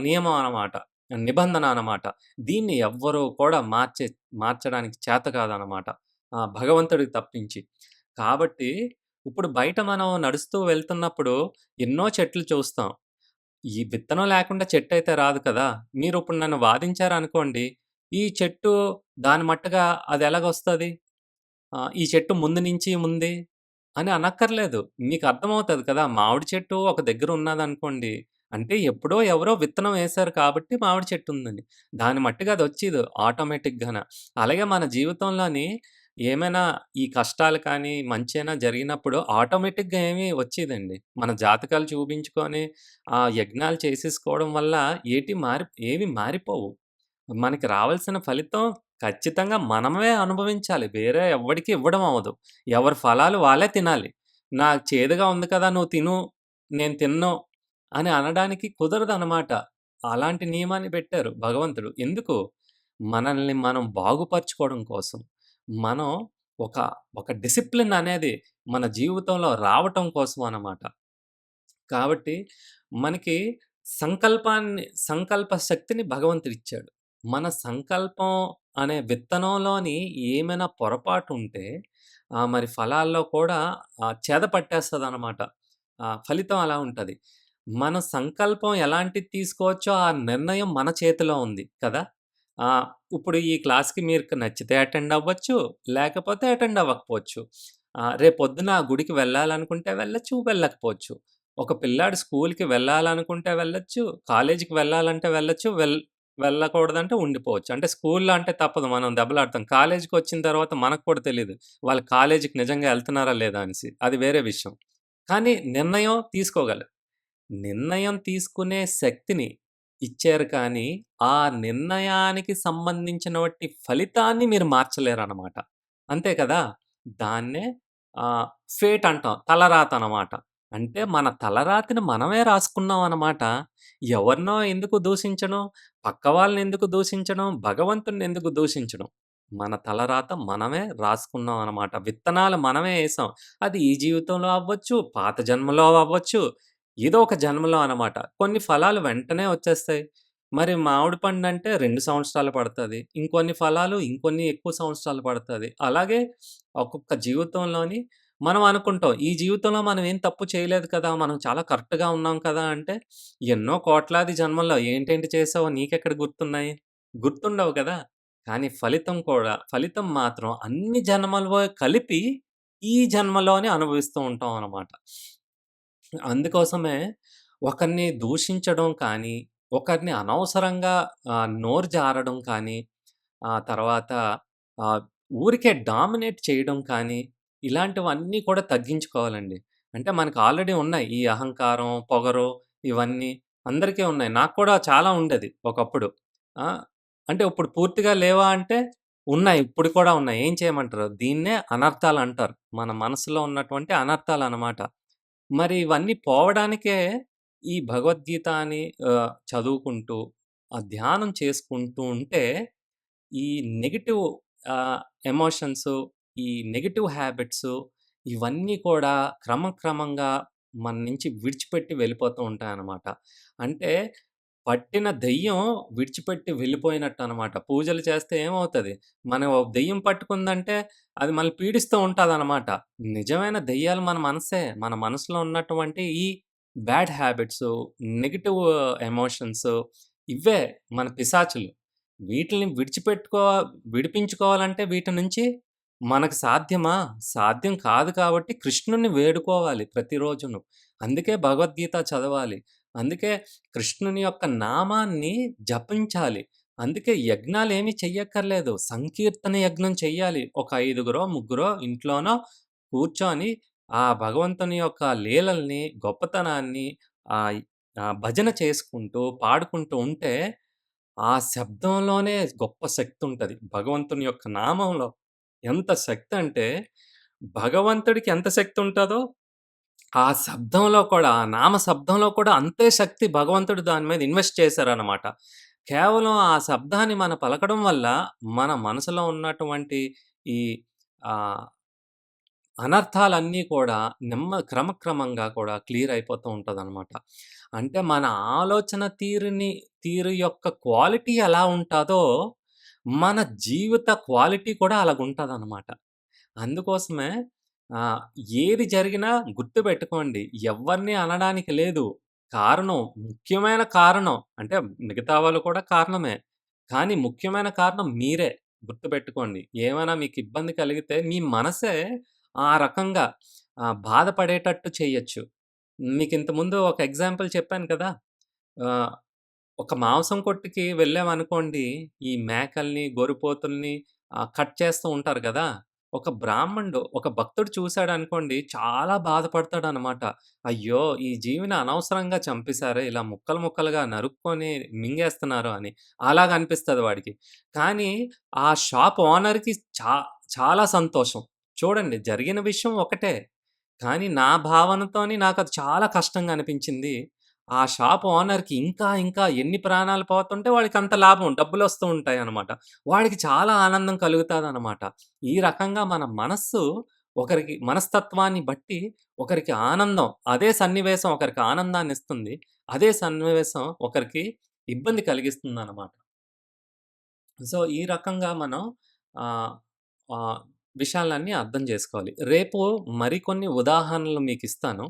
నియమం అనమాట. నిబంధన అనమాట. దీన్ని ఎవ్వరు కూడా మార్చడానికి చేత కాదనమాట. భగవంతుడికి తప్పించి. కాబట్టి ఇప్పుడు బయట మనం నడుస్తూ వెళ్తున్నప్పుడు ఎన్నో చెట్లు చూస్తాం. ఈ విత్తనం లేకుండా చెట్టయితే రాదు కదా! మీరిప్పుడు నన్ను వాదించారనుకోండి, ఈ చెట్టు దాని మట్టుగా అదెలాగొస్తది? ఈ చెట్టు ముందు నుంచి ఉంది అని అనక్కర్లేదు. మీకర్థమవుతది కదా! మామిడి చెట్టు ఒక దగ్గర ఉన్నదనుకోండి, అంటే ఎప్పుడో ఎవరో విత్తనం వేశారు కాబట్టి మామిడి చెట్టుందని. దాని మట్టుగా అదొచ్చేదు ఆటోమేటిక్‌గాన. అలాగే మన జీవితంలోని ఏమైనా ఈ కష్టాలు కానీ, మంచైనా జరిగినప్పుడు ఆటోమేటిక్‌గా ఏమి వచ్చేదండి. మన జాతకాలు చూపించుకొని, యజ్ఞాలు చేసేసుకోవడం వల్ల ఏవి మారిపోవు. మనకి రావాల్సిన ఫలితం ఖచ్చితంగా మనమే అనుభవించాలి. వేరే ఎవ్వడికి ఇవ్వడం అవ్వదు. ఎవరి ఫలాలు వాళ్ళే తినాలి. నాకు చేదుగా ఉంది కదా! నువ్వు తిను, నేను తినను అని అనడానికి కుదరదనమాట. అలాంటి నియమాన్ని పెట్టారు భగవంతుడు. ఎందుకు? మనల్ని మనం బాగుపరుచుకోవడం కోసం. మనం ఒక, ఒక డిసిప్లిన్ అనేది మన జీవితంలో రావటం కోసం అనమాట. కాబట్టి మనకి సంకల్ప శక్తిని భగవంతుడిచ్చాడు. మన సంకల్పం అనే విత్తనంలోని ఏమైనా పొరపాటుంటే మరి ఫలాల్లో కూడా చేద పట్టేస్తదనమాట. ఫలితం అలా ఉంటది. మన సంకల్పం ఎలాంటిది తీసుకోవచ్చో ఆ నిర్ణయం మన చేతిలో ఉంది కదా! ఆహ్, ఇప్పుడు ఈ క్లాస్‌కి మీకు నచ్చితే అటెండ్ అవ్వచ్చు, లేకపోతే అటెండ్ అవ్వకపోవచ్చు. రేపొద్దున ఆ గుడికి వెళ్ళాలనుకుంటే వెళ్ళొచ్చు, వెళ్ళకపోవచ్చు. ఒక పిల్లాడు స్కూలుకి వెళ్ళాలనుకుంటే వెళ్ళొచ్చు, కాలేజీకి వెళ్ళాలంటే వెళ్ళొచ్చు, వెళ్ళకూడదంటే ఉండిపోవచ్చు. అంటే స్కూల్‌లో అంటే తప్పదు మనం దెబ్బలాడతాం. కాలేజీకొచ్చిన తర్వాత మనకు కూడా తెలీదు. వాళ్ళు కాలేజీకి నిజంగా ఎళ్తున్నారా లేదా అనేసి. అది వేరే విషయం. కానీ నిర్ణయం తీసుకోగలరు. నిర్ణయం తీసుకునే శక్తిని ఇచ్చారు కానీ, ఆ నిర్ణయానికి సంబంధించినవంటి ఫలితాన్ని మీరు మార్చలేరనమాట. అంతే కదా! దాన్నే ఆహ్, ఫేట్ అంటాం. తలరాత అనమాట. అంటే మన తలరాతని మనమే రాసుకున్నాం అనమాట. ఎవరినో ఎందుకు దూషించడం, పక్క వాళ్ళనెందుకు దూషించడం, భగవంతుడినెందుకు దూషించడం. మన తలరాత మనమే రాసుకున్నాం అనమాట. విత్తనాలు మనమే ఏసాం. అది ఈ జీవితంలో అవ్వచ్చు, పాత జన్మలో అవ్వచ్చు, ఏదో ఒక జన్మలో అనమాట. కొన్ని ఫలాలు వెంటనే వచ్చేస్తాయి. మరి మామిడి పండంటే 2 సంవత్సరాలు పడతది. ఇంకొన్ని ఫలాలు ఇంకొన్ని ఎక్కువ సంవత్సరాలు పడతది. అలాగే ఒక్కొక్క జీవితంలోని మనం అనుకుంటాం. ఈ జీవితంలో మనం ఏం తప్పు చేయలేదు కదా! మనం చాలా కరెక్ట్‌గా ఉన్నాం కదా! అంటే ఎన్నో కోట్లాది జన్మల్లో ఏంటేంటి చేసావో నీకెక్కడ గుర్తున్నాయి? గుర్తుండవు కదా! కానీ ఫలితం మాత్రం అన్ని జన్మలో కలిపి ఈ జన్మలోనే అనుభవిస్తూ ఉంటాం అన్నమాట. అందుకోసమే ఒకరిని దూషించడం కానీ, ఒకరిని అనవసరంగా నోరు జారడం కానీ, తర్వాత ఆహ్, ఊరికే డామినేట్ చేయడం కానీ, ఇలాంటివన్నీ కూడా తగ్గించుకోవాలండి. అంటే మనకు ఆల్రెడీ ఉన్నాయి. ఈ అహంకారం, పొగరు ఇవన్నీ అందరికీ ఉన్నాయి. నాకు కూడా చాలా ఉండేది ఒకప్పుడు. ఆ! అంటే ఇప్పుడు పూర్తిగా లేవా అంటే ఉన్నాయి. ఇప్పుడు కూడా ఉన్నాయి. ఏం చేయమంటారు? దీన్నే అనర్థాలంటారు. మన మనసులో ఉన్నటువంటి అనర్థాలనమాట. మరి ఇవన్నీ పోవడానికే ఈ భగవద్గీత అని చదువుకుంటూ, ధ్యానం చేసుకుంటూ ఉంటే ఈ నెగెటివ్ ఆహ్, ఎమోషన్సు, ఈ నెగెటివ్ హ్యాబిట్సు ఇవన్నీ కూడా క్రమక్రమంగా మన నుంచి విడిచిపెట్టి వెళ్ళిపోతూ ఉంటాయన్నమాట. అంటే పట్టిన దెయ్యం విడిచిపెట్టి వెళ్ళిపోయినట్టనమాట. పూజలు చేస్తే ఏమవుతది? మనం ఓ దెయ్యం పట్టుకుందంటే అది మనల్ని పీడిస్తూ ఉంటదనమాట. నిజమైన దెయ్యాలు మన మనసే. మన మనసులో ఉన్నటువంటి ఈ బ్యాడ్ హ్యాబిట్సు, నెగెటివ్ ఎమోషన్సు ఇవ్వే మన పిశాచులు. వీటిల్ని విడిపించుకోవాలంటే వీటి నుంచి మనకు సాధ్యమా? సాధ్యం కాదు కాబట్టి కృష్ణుడిని వేడుకోవాలి ప్రతిరోజును. అందుకే భగవద్గీత చదవాలి. అందుకే కృష్ణుని యొక్క నామాన్ని జపించాలి. అందుకే యజ్ఞాలేమి చెయ్యక్కర్లేదు. సంకీర్తన యజ్ఞం చెయ్యాలి. ఒక ఐదుగురో, ముగ్గురో ఇంట్లోనో కూర్చొని ఆ భగవంతుని యొక్క లీలల్ని, గొప్పతనాన్ని ఆహ్, భజన చేసుకుంటూ, పాడుకుంటూ ఉంటే ఆ శబ్దంలోనే గొప్ప శక్తుంటది. భగవంతుని యొక్క నామంలో ఎంత శక్తంటే, భగవంతుడికి ఎంత శక్తుంటదో, ఆ శబ్దంలో కూడా, ఆ నామ శబ్దంలో కూడా అంతే శక్తి భగవంతుడు దాని మీద ఇన్వెస్ట్ చేశారనమాట. కేవలం ఆ శబ్దాన్ని మనం పలకడం వల్ల, మన మనసులో ఉన్నటువంటి ఈ ఆహ్, అనర్థాలన్నీ కూడా క్రమక్రమంగా కూడా క్లియర్ అయిపోతూ ఉంటదనమాట. అంటే మన ఆలోచన తీరు యొక్క క్వాలిటీ ఎలా ఉంటాదో, మన జీవిత క్వాలిటీ కూడా అలాగుంటదనమాట. అందుకోసమే ఆహ్, ఏది జరిగినా గుర్తుపెట్టుకోండి. ఎవ్వరిని అనడానికి లేదు. కారణం, ముఖ్యమైన కారణం అంటే మిగతా వాళ్ళు కూడా కారణమే. కానీ ముఖ్యమైన కారణం మీరే. గుర్తుపెట్టుకోండి. ఏమైనా మీకు ఇబ్బంది కలిగితే మీ మనసే ఆ రకంగా బాధపడేటట్టు చేయొచ్చు. మీకింతకుముందు ఒక ఎగ్జాంపుల్ చెప్పాను కదా! ఆహ్, ఒక మాంసం కొట్టుకి వెళ్ళామనుకోండి, ఈ మేకల్ని, గొర్రెపోతుల్ని కట్ చేస్తూ ఉంటారు గదా! ఒక భక్తుడు చూసాడనుకోండి, చాలా బాధపడతాడనమాట. అయ్యో! ఈ జీవిని అనవసరంగా చంపేశారే, ఇలా ముక్కలు ముక్కలుగా నరుక్కొని మింగేస్తున్నారు అని. అలాగనిపిస్తది వాడికి. కానీ ఆ షాప్ ఓనర్‌కి చాలా సంతోషం. చూడండి జరిగిన విషయం ఒకటే. కానీ నా భావనతోని నాకది చాలా కష్టంగా అనిపించింది. ఆ షాప్ ఓనర్‌కి ఇంకా ఎన్ని ప్రాణాలు పోతుంటే వాడికంత లాభం డబ్బులొస్తూ ఉంటాయనమాట. వాడికి చాలా ఆనందం కలుగుతాదనమాట. ఈ రకంగా మన మనస్సు ఒకరికి మనస్తత్వాన్ని బట్టి ఒకరికి ఆనందం అదే సన్నివేశం ఒకరికి ఆనందాన్నిస్తుంది. అదే సన్నివేశం ఒకరికి ఇబ్బంది కలిగిస్తుందనమాట. సో, ఈ రకంగా మనం ఆహ్, ఆహ్, విషయాలన్నీ అర్థం జేసుకోవాలి. రేపు మరికొన్ని ఉదాహరణలు మీకిస్తాను.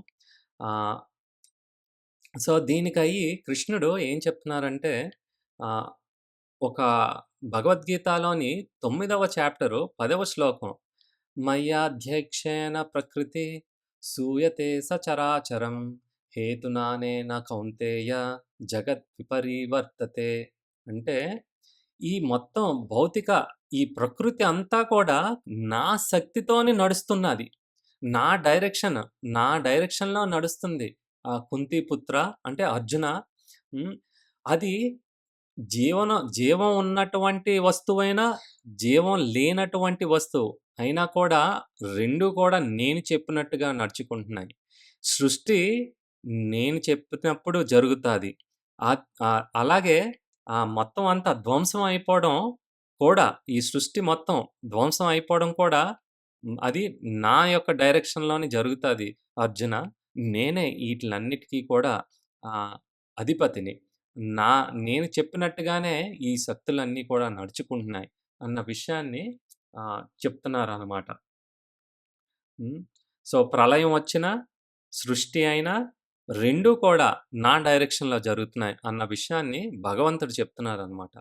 ఆహ్, సో, దీనికయ్యి కృష్ణుడు ఏం చెప్తున్నారంటే ఆహ్, ఒక భగవద్గీతలోని 9వ చాప్టరు 10వ శ్లోకం. మయ్యాధ్యక్షేణ ప్రకృతి సూయతే సచరాచరం హేతునానేన కౌంతేయ జగత్ విపరీవర్తతే. అంటే ఈ మొత్తం ఈ ప్రకృతి అంతా కూడా నా శక్తితోని నడుస్తున్నది. నా డైరెక్షన్, నా డైరెక్షన్‌లో నడుస్తుంది. కుంతీపుత్ర అంటే అర్జున. హ్మ్. అది జీవం ఉన్నటువంటి వస్తువైనా, జీవం లేనటువంటి వస్తువు అయినా కూడా 2 కూడా నేను చెప్పినట్టుగా నడుచుకుంటున్నాయి. సృష్టి నేను చెప్పినప్పుడు జరుగుతాది. అలాగే మొత్తం అంతా ధ్వంసం అయిపోవడం కూడా ఈ సృష్టి మొత్తం ధ్వంసం అయిపోవడం కూడా అది నా యొక్క డైరెక్షన్‌లోనే జరుగుతాది అర్జున. నేనే ఈటిలన్నిటికి కూడా ఆహ్, అధిపతిని. నా నేను చెప్పినట్టుగానే ఈ శక్తులన్నీ కూడా నడుచుకుంటున్నాయి అన్న విషయాన్ని చెప్తున్నారనమాట. హ్మ్. సో, ప్రళయం వచ్చినా, సృష్టి అయినా 2 కూడా నా డైరెక్షన్‌లో జరుగుతున్నాయి అన్న విషయాన్ని భగవంతుడు చెప్తున్నారనమాట.